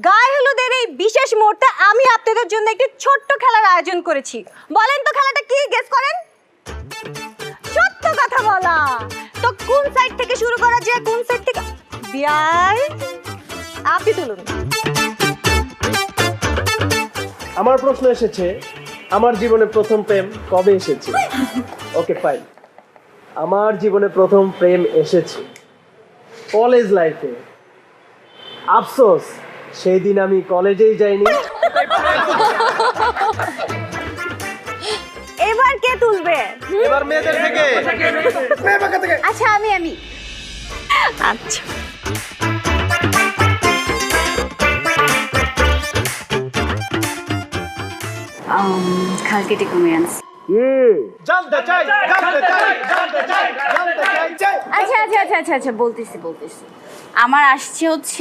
গায়ে হলুদের এই বিশেষ মুহূর্তে আমি আপনাদের জন্য একটি ছোট্ট খেলার আয়োজন করেছি। বলেন তো খেলাটা কি, গেস করেন। সত্য কথা বলা। তো কোন সাইড থেকে শুরু করা যায়, কোন সাইড থেকে? বিয়াই আপনি তুলুন। আমার প্রশ্ন এসেছে, আমার জীবনে প্রথম প্রেম কবে এসেছে? Okay fine. আমার জীবনে প্রথম প্রেম এসেছে কলেজ লাইফে। আফসোস সেই দিন আমি কলেজেই যাইনি। এবার কে তুলবে? এবার মেয়েদের থেকে। আচ্ছা আমি আচ্ছা খালকেটে কমে আনছি। জানতে চাই, জানতে চাই, জানতে চাই, জানতে চাই, চাই। আচ্ছা বলতেছি। আমার আসছে হচ্ছে